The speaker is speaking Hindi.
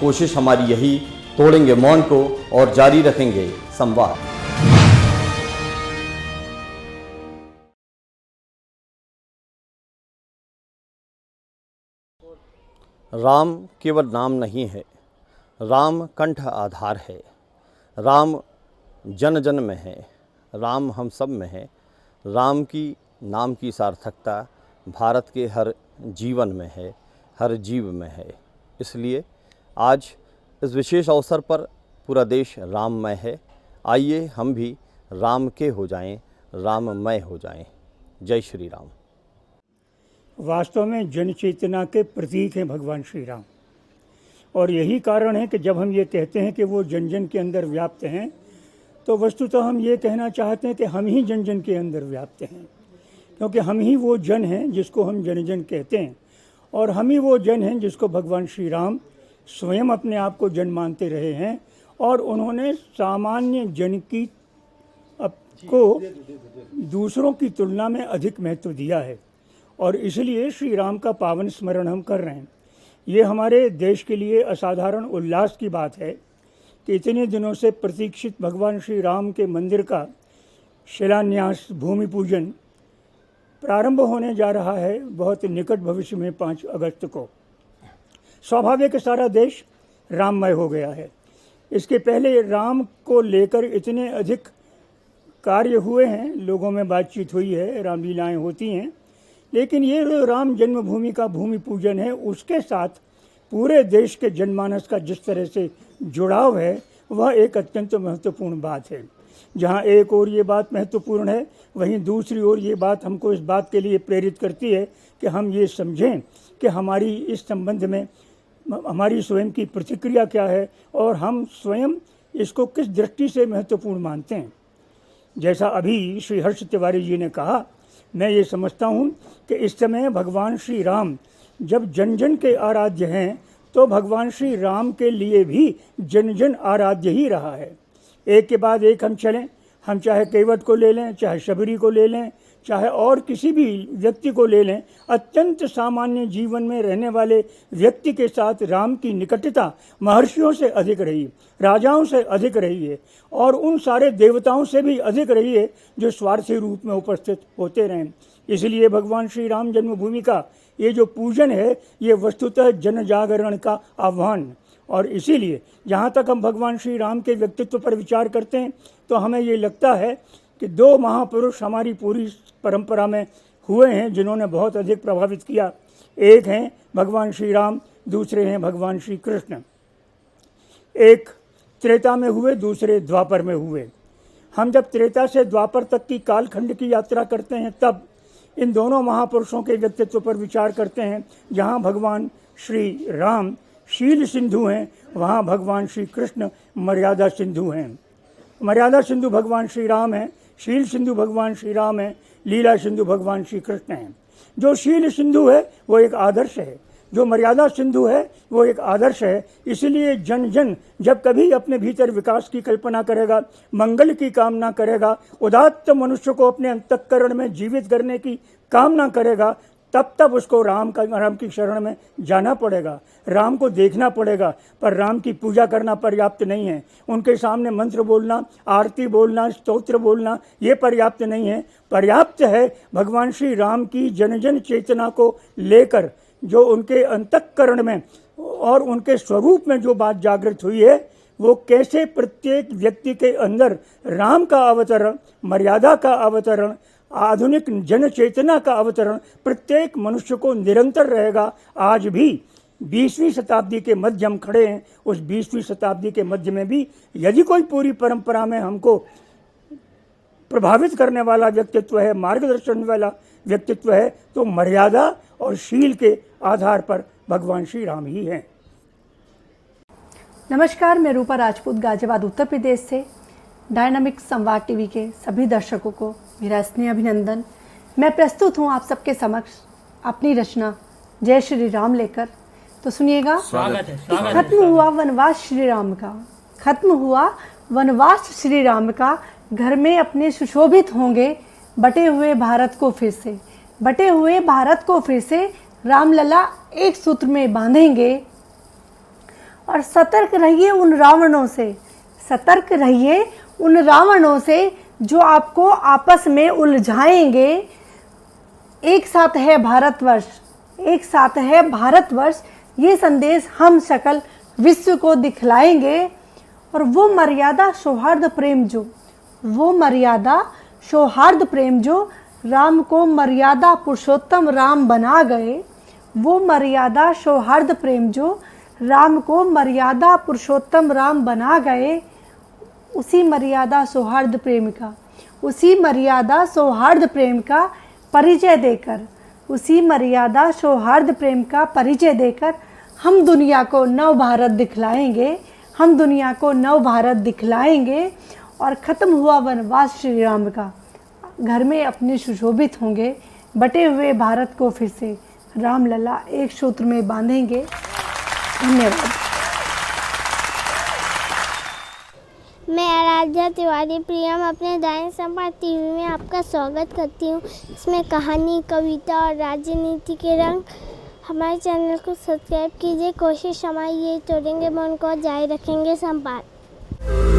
कोशिश हमारी यही, तोड़ेंगे मौन को और जारी रखेंगे संवाद। राम केवल नाम नहीं है, राम कंठ आधार है। राम जन जन में है, राम हम सब में है। राम की नाम की सार्थकता भारत के हर जीवन में है, हर जीव में है। इसलिए आज इस विशेष अवसर पर पूरा देश राममय है। आइए हम भी राम के हो जाएं, राममय हो जाएं। जय श्री राम। वास्तव में जन चेतना के प्रतीक हैं भगवान श्री राम, और यही कारण है कि जब हम ये कहते हैं कि वो जन जन के अंदर व्याप्त हैं, तो वस्तुतः हम ये कहना चाहते हैं कि हम ही जन जन के अंदर व्याप्त हैं, क्योंकि हम ही वो जन हैं जिसको हम जन जन कहते हैं, और हम ही वो जन हैं जिसको भगवान श्री राम स्वयं अपने आप को जन मानते रहे हैं, और उन्होंने सामान्य जन की को दूसरों की तुलना में अधिक महत्व दिया है। और इसलिए श्री राम का पावन स्मरण हम कर रहे हैं। ये हमारे देश के लिए असाधारण उल्लास की बात है कि इतने दिनों से प्रतीक्षित भगवान श्री राम के मंदिर का शिलान्यास, भूमि पूजन प्रारंभ होने जा रहा है बहुत निकट भविष्य में 5 अगस्त को। स्वाभाविक सारा देश राममय हो गया है। इसके पहले राम को लेकर इतने अधिक कार्य हुए हैं, लोगों में बातचीत हुई है, रामलीलाएँ होती हैं, लेकिन ये जो राम जन्मभूमि का भूमि पूजन है, उसके साथ पूरे देश के जनमानस का जिस तरह से जुड़ाव है, वह एक अत्यंत महत्वपूर्ण बात है। जहाँ एक ओर ये बात महत्वपूर्ण है, वहीं दूसरी ओर ये बात हमको इस बात के लिए प्रेरित करती है कि हम ये समझें कि हमारी इस संबंध में हमारी स्वयं की प्रतिक्रिया क्या है और हम स्वयं इसको किस दृष्टि से महत्वपूर्ण मानते हैं। जैसा अभी श्री हर्ष तिवारी जी ने कहा, मैं ये समझता हूँ कि इस समय भगवान श्री राम जब जन जन के आराध्य हैं, तो भगवान श्री राम के लिए भी जन जन आराध्य ही रहा है। एक के बाद एक हम चलें, हम चाहे केवट को ले लें, चाहे शबरी को ले लें, चाहे और किसी भी व्यक्ति को ले लें, अत्यंत सामान्य जीवन में रहने वाले व्यक्ति के साथ राम की निकटता महर्षियों से अधिक रही, राजाओं से अधिक रही है, और उन सारे देवताओं से भी अधिक रही है जो स्वार्थी रूप में उपस्थित होते रहें। इसलिए भगवान श्री राम जन्मभूमि का ये जो पूजन है, ये वस्तुतः जन जागरण का आह्वान। और इसीलिए जहाँ तक हम भगवान श्री राम के व्यक्तित्व पर विचार करते हैं, तो हमें ये लगता है कि 2 महापुरुष हमारी पूरी परंपरा में हुए हैं जिन्होंने बहुत अधिक प्रभावित किया। एक हैं भगवान श्री राम, दूसरे हैं भगवान श्री कृष्ण। एक त्रेता में हुए, दूसरे द्वापर में हुए। हम जब त्रेता से द्वापर तक की कालखंड की यात्रा करते हैं, तब इन दोनों महापुरुषों के व्यक्तित्व पर विचार करते हैं। जहाँ भगवान श्री राम शील सिंधु हैं, वहाँ भगवान श्री कृष्ण मर्यादा सिंधु हैं। मर्यादा सिंधु भगवान श्री राम हैं, शील सिंधु भगवान श्री राम हैं, लीला सिंधु भगवान श्री कृष्ण हैं। जो शील सिंधु है वो एक आदर्श है, जो मर्यादा सिंधु है वो एक आदर्श है। इसलिए जन जन जब कभी अपने भीतर विकास की कल्पना करेगा, मंगल की कामना करेगा, उदात्त मनुष्य को अपने अंतःकरण में जीवित करने की कामना करेगा, तब उसको राम की शरण में जाना पड़ेगा, राम को देखना पड़ेगा। पर राम की पूजा करना पर्याप्त नहीं है, उनके सामने मंत्र बोलना, आरती बोलना, स्तोत्र बोलना, ये पर्याप्त नहीं है। पर्याप्त है भगवान श्री राम की जन जन चेतना को लेकर जो उनके अंतःकरण में और उनके स्वरूप में जो बात जागृत हुई है, वो कैसे प्रत्येक व्यक्ति के अंदर राम का अवतरण, मर्यादा का अवतरण, आधुनिक जन चेतना का अवतरण प्रत्येक मनुष्य को निरंतर रहेगा। आज भी 20वीं शताब्दी के मध्य हम खड़े हैं, उस 20वीं शताब्दी के मध्य में भी यदि कोई पूरी परंपरा में हमको प्रभावित करने वाला व्यक्तित्व है, मार्गदर्शन वाला व्यक्तित्व है, तो मर्यादा और शील के आधार पर भगवान श्री राम ही हैं। नमस्कार, मैं रूपा राजपूत गाजियाबाद उत्तर प्रदेश से। डायनामिक संवाद टीवी के सभी दर्शकों को मेरा स्नेह अभिनंदन। मैं प्रस्तुत हूं आप सबके समक्ष अपनी रचना जय श्री राम लेकर। तो सुनिएगा। स्वागत है। खत्म हुआ वनवास श्री राम का, खत्म हुआ वनवास श्री राम का, घर में अपने सुशोभित होंगे, बटे हुए भारत को फिर से, बटे हुए भारत को फिर से रामलला एक सूत्र में बांधेंगे। और सतर्क रहिए उन रावणों से, सतर्क रहिए उन रावणों से जो आपको आपस में उलझाएंगे। एक साथ है भारतवर्ष, एक साथ है भारतवर्ष, ये संदेश हम सकल विश्व को दिखलाएंगे। और वो मर्यादा सौहार्द प्रेम जो, वो मर्यादा सौहार्द प्रेम जो राम को मर्यादा पुरुषोत्तम राम बना गए, वो मर्यादा सौहार्द प्रेम जो राम को मर्यादा पुरुषोत्तम राम बना गए, उसी मर्यादा सौहार्द प्रेम का, उसी मर्यादा सौहार्द प्रेम का परिचय देकर, उसी मर्यादा सौहार्द प्रेम का परिचय देकर हम दुनिया को नव भारत दिखलाएंगे, हम दुनिया को नव भारत दिखलाएंगे। और ख़त्म हुआ वनवास श्री राम का, घर में अपने सुशोभित होंगे, बटे हुए भारत को फिर से रामलला एक सूत्र में बांधेंगे। धन्यवाद। मैं आराध्या तिवारी प्रियम अपने दैनिक संवाद टीवी में आपका स्वागत करती हूँ। इसमें कहानी, कविता और राजनीति के रंग। हमारे चैनल को सब्सक्राइब कीजिए। कोशिश हमारी यही तोड़ेंगे मन को, जारी रखेंगे संवाद।